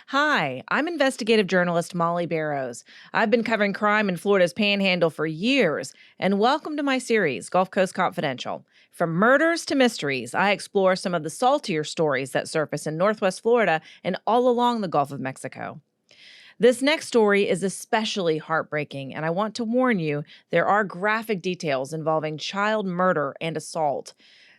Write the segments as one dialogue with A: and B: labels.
A: Hi, I'm investigative journalist Mollye Barrows. I've been covering crime in Florida's Panhandle for years, and welcome to my series, Gulf Coast Confidential. From murders to mysteries, I explore some of the saltier stories that surface in Northwest Florida and all along the Gulf of Mexico. This next story is especially heartbreaking, and I want to warn you there are graphic details involving child murder and assault.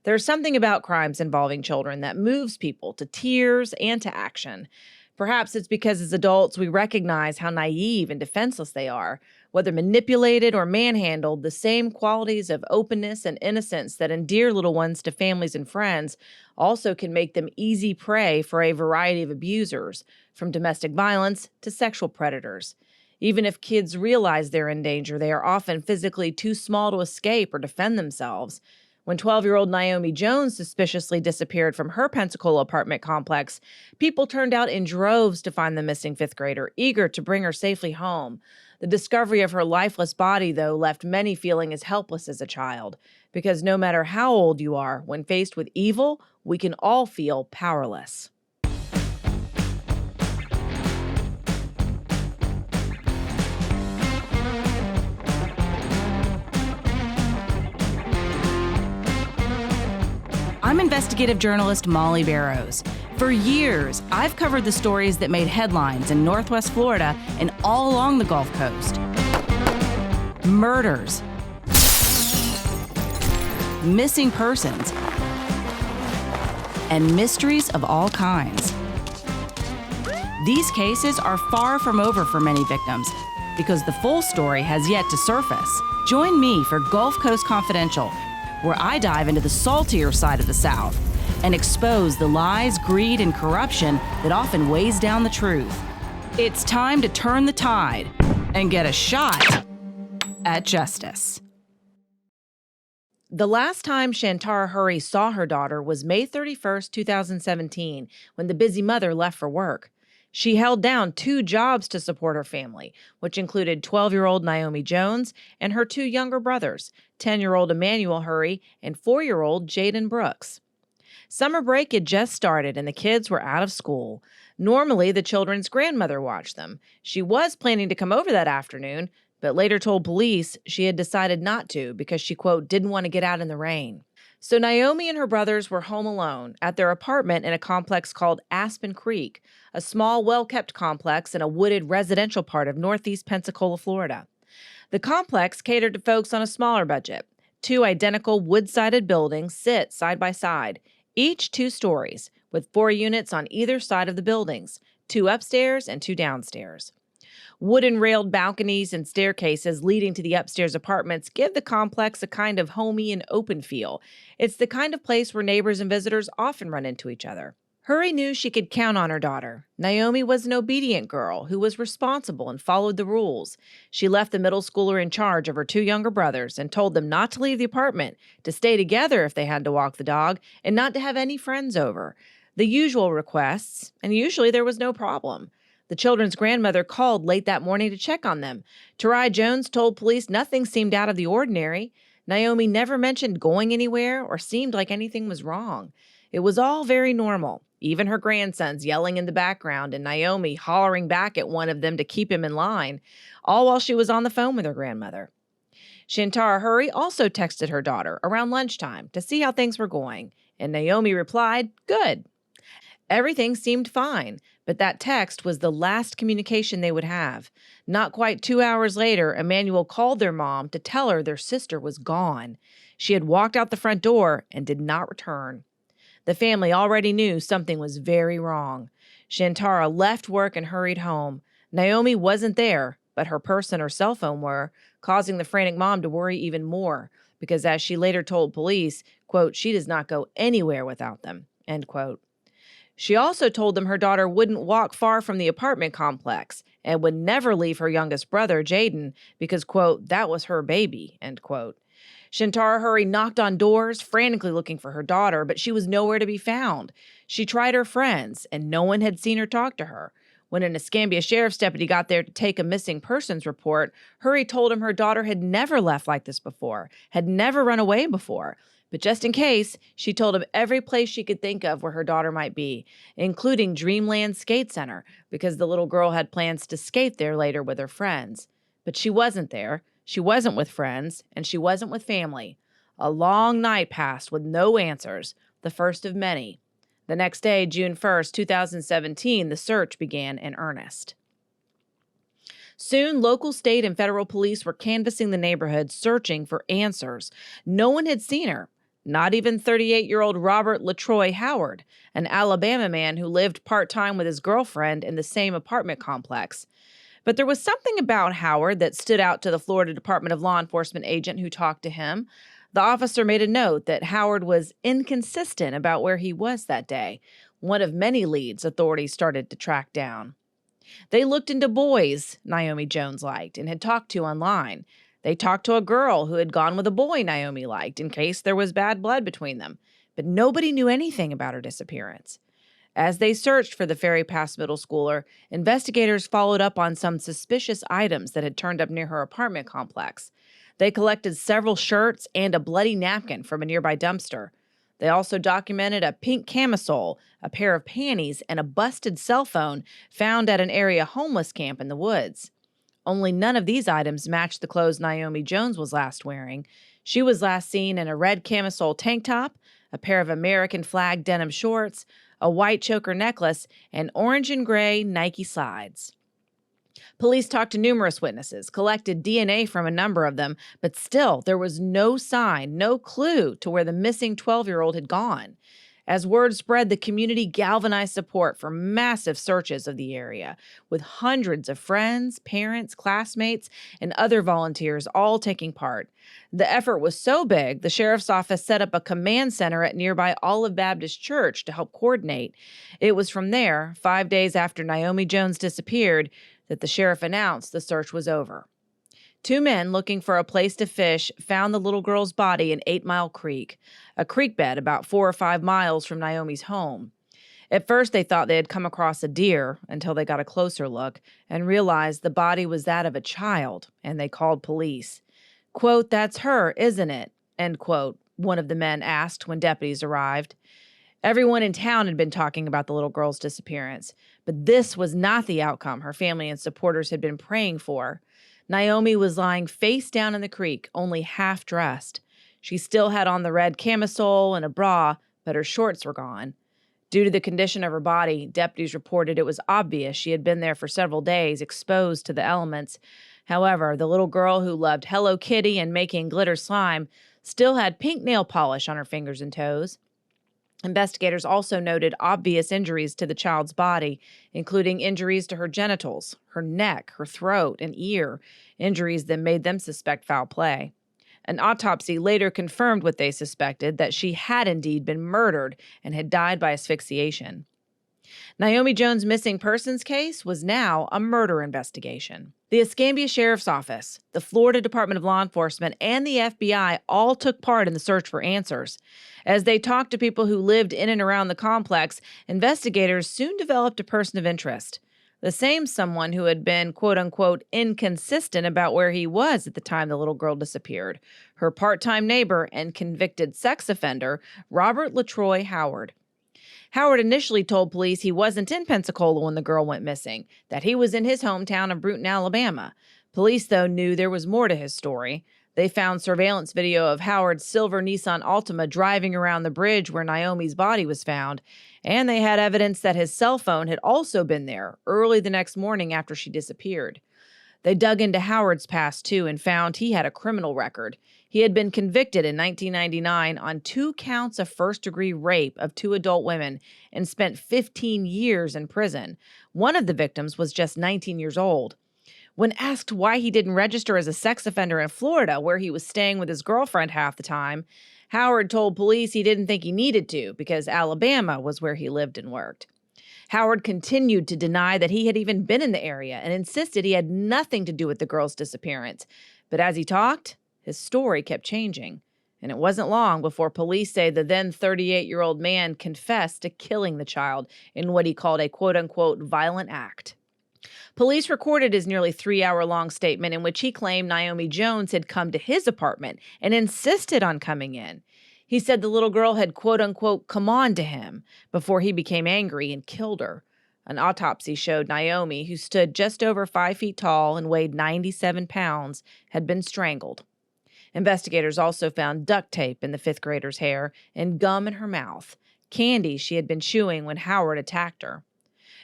A: There's something about crimes involving children that moves people to tears and to action. Perhaps it's because as adults we recognize how naive and defenseless they are. Whether manipulated or manhandled, the same qualities of openness and innocence that endear little ones to families and friends also can make them easy prey for a variety of abusers, from domestic violence to sexual predators. Even if kids realize they're in danger, they are often physically too small to escape or defend themselves. When 12-year-old Naomi Jones suspiciously disappeared from her Pensacola apartment complex, people turned out in droves to find the missing fifth grader, eager to bring her safely home. The discovery of her lifeless body, though, left many feeling as helpless as a child. Because no matter how old you are, when faced with evil, we can all feel powerless. I'm investigative journalist Mollye Barrows. For years, I've covered the stories that made headlines in Northwest Florida and all along the Gulf Coast. Murders, missing persons, and mysteries of all kinds. These cases are far from over for many victims because the full story has yet to surface. Join me for Gulf Coast Confidential, where I dive into the saltier side of the South and expose the lies, greed, and corruption that often weighs down the truth. It's time to turn the tide and get a shot at justice. The last time Shantara Hurry saw her daughter was May 31st, 2017, when the busy mother left for work. She held down 2 jobs to support her family, which included 12-year-old Naomi Jones and her 2 younger brothers, 10-year-old Emmanuel Hurry and 4-year-old Jaden Brooks. Summer break had just started and the kids were out of school. Normally, the children's grandmother watched them. She was planning to come over that afternoon, but later told police she had decided not to because she, quote, didn't want to get out in the rain. So Naomi and her brothers were home alone at their apartment in a complex called Aspen Creek, a small, well-kept complex in a wooded residential part of northeast Pensacola, Florida. The complex catered to folks on a smaller budget. 2 identical wood-sided buildings sit side by side, each 2 stories, with 4 units on either side of the buildings, 2 upstairs and 2 downstairs. Wooden railed balconies and staircases leading to the upstairs apartments give the complex a kind of homey and open feel. It's the kind of place where neighbors and visitors often run into each other. Hurry knew she could count on her daughter. Naomi was an obedient girl who was responsible and followed the rules. She left the middle schooler in charge of her 2 younger brothers and told them not to leave the apartment, to stay together if they had to walk the dog, and not to have any friends over. The usual requests, and usually there was no problem. The children's grandmother called late that morning to check on them. Tarai Jones told police nothing seemed out of the ordinary. Naomi never mentioned going anywhere or seemed like anything was wrong. It was all very normal, even her grandsons yelling in the background and Naomi hollering back at one of them to keep him in line, all while she was on the phone with her grandmother. Shantara Hurry also texted her daughter around lunchtime to see how things were going, and Naomi replied, "Good." Everything seemed fine, but that text was the last communication they would have. Not quite 2 hours later, Emmanuel called their mom to tell her their sister was gone. She had walked out the front door and did not return. The family already knew something was very wrong. Shantara left work and hurried home. Naomi wasn't there, but her purse and her cell phone were, causing the frantic mom to worry even more, because as she later told police, quote, she does not go anywhere without them, end quote. She also told them her daughter wouldn't walk far from the apartment complex and would never leave her youngest brother, Jaden, because, quote, that was her baby, end quote. Shantara Hurry knocked on doors, frantically looking for her daughter, but she was nowhere to be found. She tried her friends, and no one had seen her talk to her. When an Escambia sheriff's deputy got there to take a missing persons report, Hurry told him her daughter had never left like this before, had never run away before. But just in case, she told him every place she could think of where her daughter might be, including Dreamland Skate Center, because the little girl had plans to skate there later with her friends. But she wasn't there. She wasn't with friends, and she wasn't with family. A long night passed with no answers, the first of many. The next day, June 1st, 2017, the search began in earnest. Soon, local, state, and federal police were canvassing the neighborhood, searching for answers. No one had seen her, not even 38-year-old Robert LaTroy Howard, an Alabama man who lived part-time with his girlfriend in the same apartment complex. But there was something about Howard that stood out to the Florida Department of Law Enforcement agent who talked to him. The officer made a note that Howard was inconsistent about where he was that day, one of many leads authorities started to track down. They looked into boys Naomi Jones liked and had talked to online. They talked to a girl who had gone with a boy Naomi liked in case there was bad blood between them. But nobody knew anything about her disappearance. As they searched for the Ferry Pass middle schooler, investigators followed up on some suspicious items that had turned up near her apartment complex. They collected several shirts and a bloody napkin from a nearby dumpster. They also documented a pink camisole, a pair of panties, and a busted cell phone found at an area homeless camp in the woods. Only none of these items matched the clothes Naomi Jones was last wearing. She was last seen in a red camisole tank top, a pair of American flag denim shorts, a white choker necklace, and orange and gray Nike slides. Police talked to numerous witnesses, collected DNA from a number of them, but still there was no sign, no clue to where the missing 12-year-old had gone. As word spread, the community galvanized support for massive searches of the area, with hundreds of friends, parents, classmates, and other volunteers all taking part. The effort was so big, the sheriff's office set up a command center at nearby Olive Baptist Church to help coordinate. It was from there, 5 days after Naomi Jones disappeared, that the sheriff announced the search was over. 2 men looking for a place to fish found the little girl's body in 8 Mile Creek, a creek bed about 4 or 5 miles from Naomi's home. At first, they thought they had come across a deer until they got a closer look and realized the body was that of a child, and they called police. Quote, "That's her, isn't it?" End quote, one of the men asked when deputies arrived. Everyone in town had been talking about the little girl's disappearance, but this was not the outcome her family and supporters had been praying for. Naomi was lying face down in the creek, only half dressed. She still had on the red camisole and a bra, but her shorts were gone. Due to the condition of her body, deputies reported it was obvious she had been there for several days, exposed to the elements. However, the little girl who loved Hello Kitty and making glitter slime still had pink nail polish on her fingers and toes. Investigators also noted obvious injuries to the child's body, including injuries to her genitals, her neck, her throat, and ear, injuries that made them suspect foul play. An autopsy later confirmed what they suspected, that she had indeed been murdered and had died by asphyxiation. Naomi Jones' missing persons case was now a murder investigation. The Escambia Sheriff's Office, the Florida Department of Law Enforcement, and the FBI all took part in the search for answers. As they talked to people who lived in and around the complex, investigators soon developed a person of interest. The same someone who had been, quote-unquote, inconsistent about where he was at the time the little girl disappeared. Her part-time neighbor and convicted sex offender, Robert LaTroy Howard. Howard initially told police he wasn't in Pensacola when the girl went missing, that he was in his hometown of Brewton, Alabama. Police, though, knew there was more to his story. They found surveillance video of Howard's silver Nissan Altima driving around the bridge where Naomi's body was found, and they had evidence that his cell phone had also been there early the next morning after she disappeared. They dug into Howard's past, too, and found he had a criminal record. He had been convicted in 1999 on 2 counts of first-degree rape of 2 adult women and spent 15 years in prison. One of the victims was just 19 years old. When asked why he didn't register as a sex offender in Florida, where he was staying with his girlfriend half the time, Howard told police he didn't think he needed to because Alabama was where he lived and worked. Howard continued to deny that he had even been in the area and insisted he had nothing to do with the girl's disappearance. But as he talked, his story kept changing. And it wasn't long before police say the then 38-year-old man confessed to killing the child in what he called a quote-unquote violent act. Police recorded his nearly 3-hour-long statement in which he claimed Naomi Jones had come to his apartment and insisted on coming in. He said the little girl had quote unquote come on to him before he became angry and killed her. An autopsy showed Naomi, who stood just over 5 feet tall and weighed 97 pounds, had been strangled. Investigators also found duct tape in the fifth grader's hair and gum in her mouth, candy she had been chewing when Howard attacked her.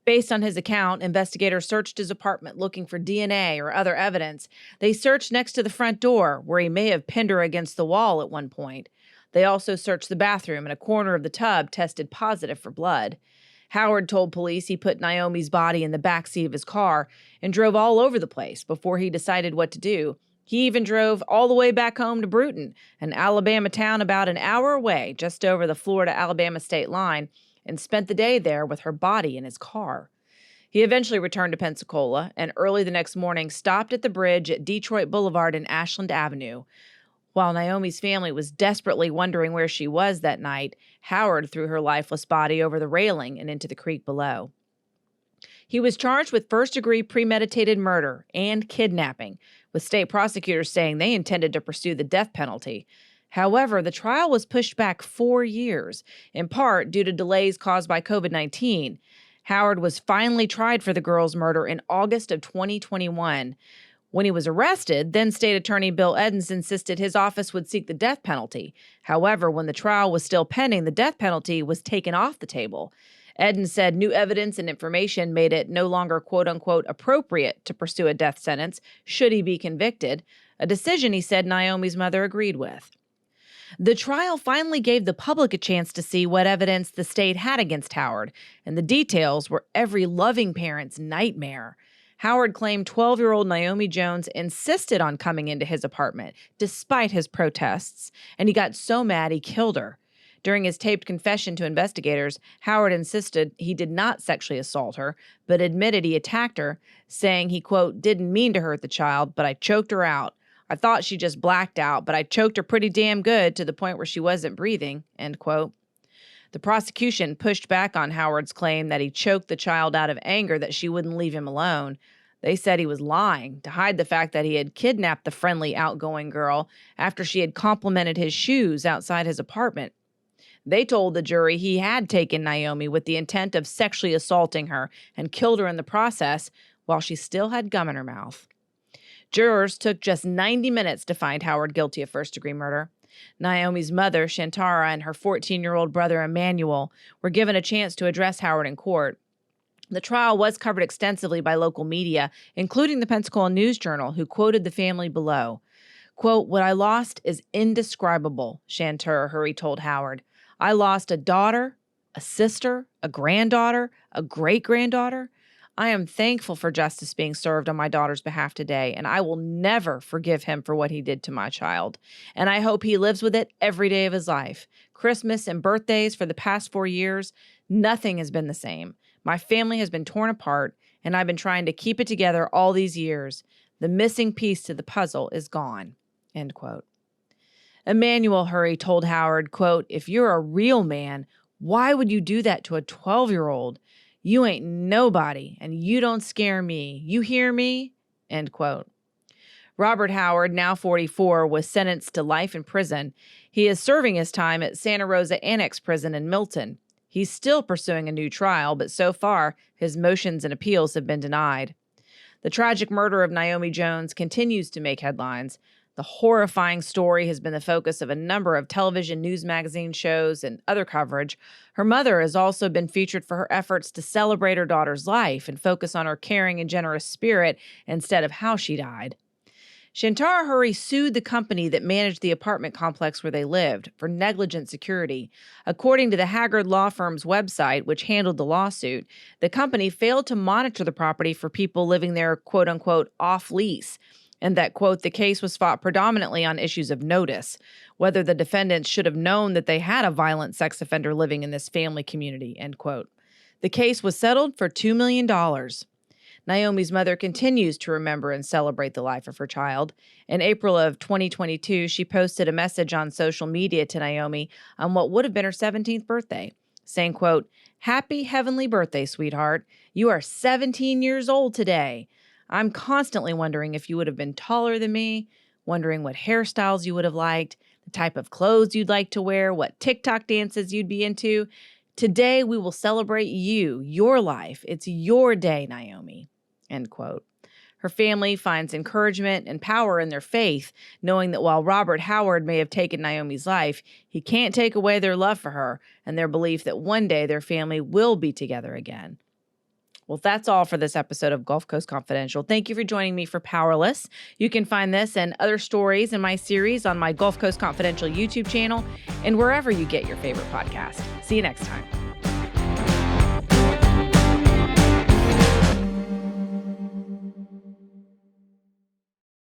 A: Based on his account, investigators searched his apartment looking for DNA or other evidence. They searched next to the front door, where he may have pinned her against the wall at one point. They also searched the bathroom, and a corner of the tub tested positive for blood. Howard told police he put Naomi's body in the backseat of his car and drove all over the place before he decided what to do. He even drove all the way back home to Bruton, an Alabama town about an hour away, just over the Florida-Alabama state line, and spent the day there with her body in his car. He eventually returned to Pensacola and early the next morning stopped at the bridge at Detroit Boulevard and Ashland Avenue. While Naomi's family was desperately wondering where she was that night, Howard threw her lifeless body over the railing and into the creek below. He was charged with first-degree premeditated murder and kidnapping, with state prosecutors saying they intended to pursue the death penalty. However, the trial was pushed back 4 years, in part due to delays caused by COVID-19. Howard was finally tried for the girl's murder in August of 2021. When he was arrested, then State Attorney Bill Edens insisted his office would seek the death penalty. However, when the trial was still pending, the death penalty was taken off the table. Edens said new evidence and information made it no longer quote-unquote appropriate to pursue a death sentence should he be convicted, a decision he said Naomi's mother agreed with. The trial finally gave the public a chance to see what evidence the state had against Howard, and the details were every loving parent's nightmare. Howard claimed 12-year-old Naomi Jones insisted on coming into his apartment, despite his protests, and he got so mad he killed her. During his taped confession to investigators, Howard insisted he did not sexually assault her, but admitted he attacked her, saying he, quote, didn't mean to hurt the child, but I choked her out. I thought she just blacked out, but I choked her pretty damn good to the point where she wasn't breathing, end quote. The prosecution pushed back on Howard's claim that he choked the child out of anger that she wouldn't leave him alone. They said he was lying to hide the fact that he had kidnapped the friendly, outgoing girl after she had complimented his shoes outside his apartment. They told the jury he had taken Naomi with the intent of sexually assaulting her and killed her in the process while she still had gum in her mouth. Jurors took just 90 minutes to find Howard guilty of first-degree murder. Naomi's mother, Shantara, and her 14-year-old brother, Emmanuel, were given a chance to address Howard in court. The trial was covered extensively by local media, including the Pensacola News-Journal, who quoted the family below. Quote, what I lost is indescribable, Shantara Hurry told Howard. I lost a daughter, a sister, a granddaughter, a great-granddaughter. I am thankful for justice being served on my daughter's behalf today, and I will never forgive him for what he did to my child. And I hope he lives with it every day of his life. Christmas and birthdays for the past 4 years, nothing has been the same. My family has been torn apart, and I've been trying to keep it together all these years. The missing piece to the puzzle is gone, end quote. Emmanuel Hurry told Howard, quote, if you're a real man, why would you do that to a 12-year-old? You ain't nobody, and you don't scare me. You hear me? End quote. Robert Howard, now 44, was sentenced to life in prison. He is serving his time at Santa Rosa Annex Prison in Milton. He's still pursuing a new trial, but so far, his motions and appeals have been denied. The tragic murder of Naomi Jones continues to make headlines. The horrifying story has been the focus of a number of television news magazine shows and other coverage. Her mother has also been featured for her efforts to celebrate her daughter's life and focus on her caring and generous spirit instead of how she died. Shantara Hurry sued the company that managed the apartment complex where they lived for negligent security. According to the Haggard Law Firm's website, which handled the lawsuit, the company failed to monitor the property for people living there, quote-unquote, off-lease, and that, quote, the case was fought predominantly on issues of notice, whether the defendants should have known that they had a violent sex offender living in this family community, end quote. The case was settled for $2 million. Naomi's mother continues to remember and celebrate the life of her child. In April of 2022, she posted a message on social media to Naomi on what would have been her 17th birthday, saying, quote, happy heavenly birthday, sweetheart. You are 17 years old today. I'm constantly wondering if you would have been taller than me, wondering what hairstyles you would have liked, the type of clothes you'd like to wear, what TikTok dances you'd be into. Today, we will celebrate you, your life. It's your day, Naomi." End quote. Her family finds encouragement and power in their faith, knowing that while Robert Howard may have taken Naomi's life, he can't take away their love for her and their belief that one day their family will be together again. Well, that's all for this episode of Gulf Coast Confidential. Thank you for joining me for Powerless. You can find this and other stories in my series on my Gulf Coast Confidential YouTube channel and wherever you get your favorite podcast. See you next time.